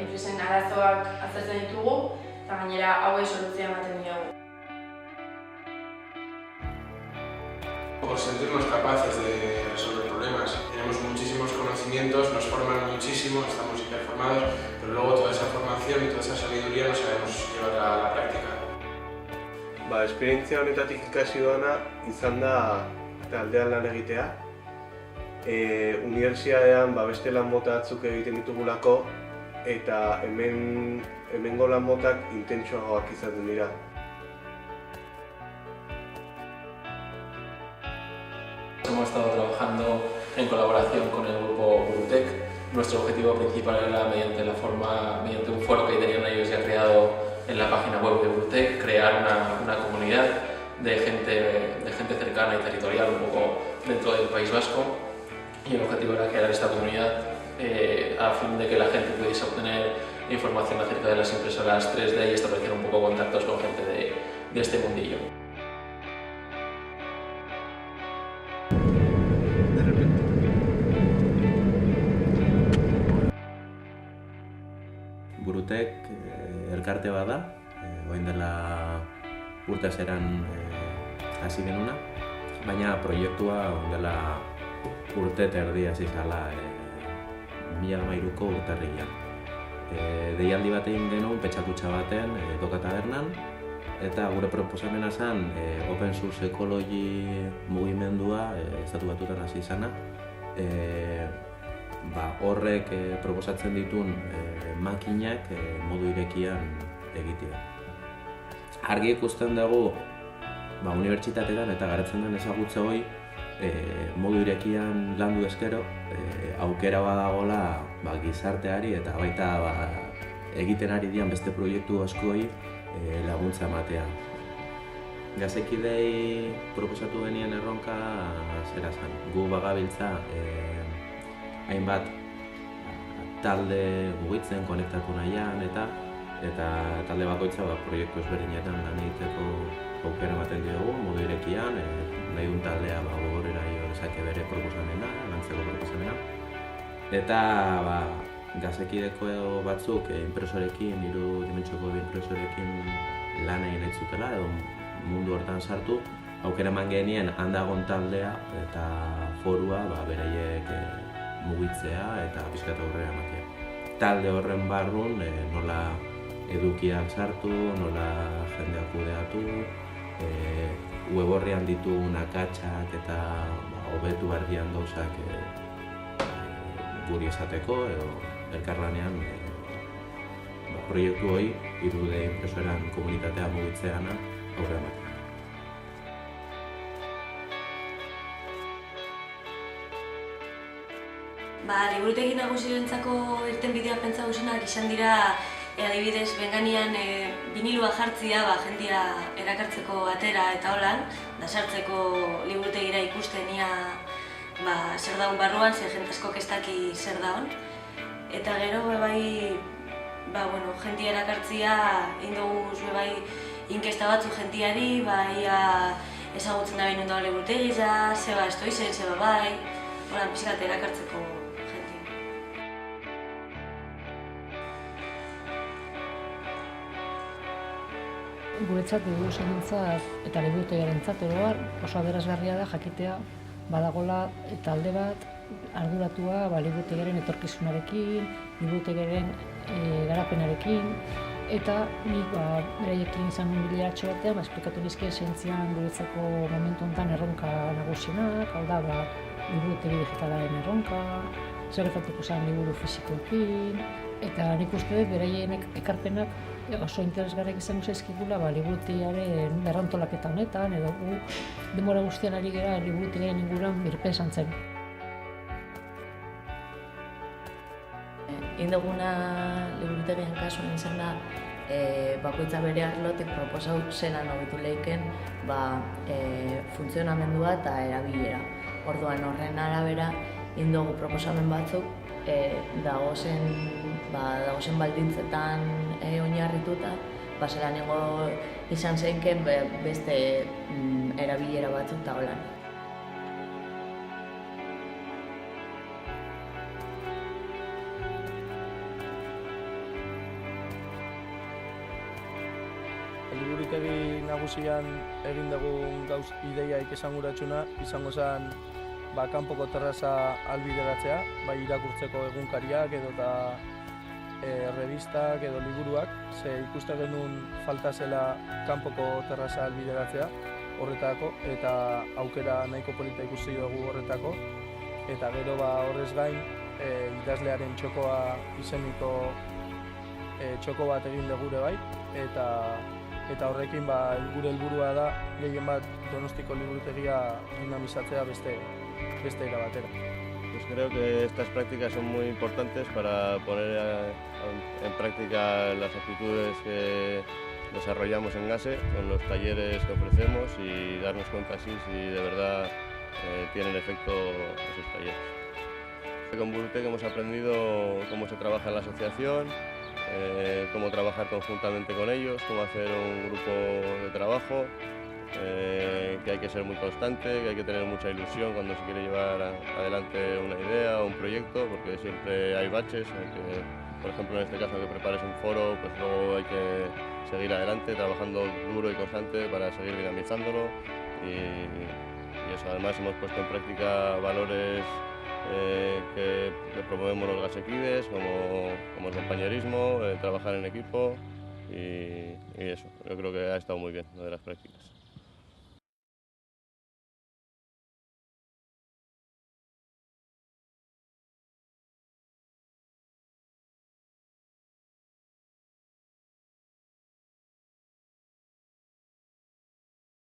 Enpresen arazoak aztertzen ditugu eta gainera hauei soluzioa ematen diogu. Por sentirnos capaces de resolver problemas. Tenemos muchísimos conocimientos, nos forman muchísimo, estamos hiperformados, pero luego toda esa formación y toda esa sabiduría no sabemos llevar a la práctica. Esperientzia honetatik ikasi dudana izan da taldean lan egitea. Unibertsitatean beste lan mota batzuk egiten ditugulako eta hemengo lan motak intentsuagoak izaten dira. Hemos estado trabajando en colaboración con el grupo Burutec. Nuestro objetivo principal era, mediante un foro que tenían ellos ya creado en la página web de Burutec, crear una comunidad de gente cercana y territorial, un poco dentro del País Vasco. Y el objetivo era crear esta comunidad a fin de que la gente pudiese obtener información acerca de las impresoras 3D y establecer un poco contactos con gente de este mundillo. Burutec elkarte bat da, orain dela urte aseran hasi genuna, baina proiektua orain dela urte eta erdi hasi zala 2013ko urtarrilean. Deialdi bat egin genuen petxakutxa baten Doka Tabernan, eta gure proposamena zen Open Source Ecology mugimendua estatu batuetan hasi izana. Horrek proposatzen dituen makinak modu irekian egitea. Argi ikusten dugu unibertsitatean eta garatzen den ezagutza hori modu irekian landu ezkero aukera badagola gizarteari eta baita egiten ari dian beste proiektu askoi laguntza ematea. Gazekidei proposatu genien erronka zera zen. Gu bagabiltza hainbat talde mugitzen, konektatu nahian eta talde bakoitza proiektu ezberdinetan lan egiteko aukera ematen diogu, modu irekian, nahi duen taldea gogorrera jo dezake bere proposamena, lantzeko proposamena. Eta gazekideko batzuk impresorekin, 3 dimentsioko impresorekin lan egin nahi zutela edo mundu hortan sartu, aukera eman genien handagon taldea eta forua beraiek mugitzea eta pixkat aurrera ematea. Talde horren barrun nola edukiak sartu, nola jendea kudeatu, web horrian ditugun akatsak eta hobetu behar dian gauzak guri esateko edo elkarlanean proiektu hori 3D impresoran komunitatea mugitzeana aurrera ematea. Liburutegi nagusirentzako irtenbidea pentsa guzenak izan dira adibidez benganian vinilua jartzia jendia erakartzeko atera eta holan, da sartzeko liburutegira ikusten ia zer daun barruan, ze jente askok ez daki zer daun. Eta gero jendia erakartzia indoguz inkesta batzu jentiari, ia ezagutzen da behin dago liburutegi, zeba ez toizen, zeba holan pixkat erakartzeko jentia. Guretzat liburuzainentzat eta liburutegiarentzat oro har oso aberasgarria da jakitea badagola talde bat arduratua liburutegiaren etorkizunarekin, liburutegiaren garapenarekin eta nik beraiekin izan nuen bileratxo batean esplikatu nizkien zeintzian guretzako momentu honetan erronka nagusienak, hau da liburutegi digitalaren erronka, zer gertatuko zen liburu fisikoekin, eta nik uste dut beraien ekarpenak oso interesgarriak izango zaizkigula liburutegiaren berrantolaketa honetan edo gu denbora guztian ari gara liburutegiaren inguruan birpensatzen. Induguna liburutegian kasuan izan da bakoitza bere arlotik proposau zelan hobetu leiken funtzionamendua eta erabilera. Orduan horren arabera indugu proposamen batzuk dagozen baldintzetan oinarrituta, zelanengo izan zeinken beste erabilera batzuk eta holan. liburutegi nagusian egin dugun gauz ideiaik esanguratsuna izango zen kanpoko terraza albideratzea, bai irakurtzeko egunkariak edo eta revistak edo liburuak, ze ikuste genuen falta zela kanpoko terraza albideratzea horretako, eta aukera nahiko polita ikusi dugu horretako, eta gero horrez gain idazlearen txokoa izeniko txoko bat egin dugu bai, eta horrekin gure helburua da gehien bat Donostiko liburutegia dinamizatzea beste era batera. Pues creo que estas prácticas son muy importantes para poner en práctica las actitudes que desarrollamos en GASE con los talleres que ofrecemos y darnos cuenta así si de verdad tienen efecto esos talleres. Con Burutec hemos aprendido cómo se trabaja en la asociación, cómo trabajar conjuntamente con ellos, cómo hacer un grupo de trabajo, que hay que ser muy constante, que hay que tener mucha ilusión cuando se quiere llevar adelante una idea o un proyecto, porque siempre hay baches, por ejemplo en este caso que prepares un foro, pues luego hay que seguir adelante trabajando duro y constante para seguir dinamizándolo y eso. Además hemos puesto en práctica valores que promovemos los gasequides, como el compañerismo, trabajar en equipo y eso. Yo creo que ha estado muy bien lo de las prácticas.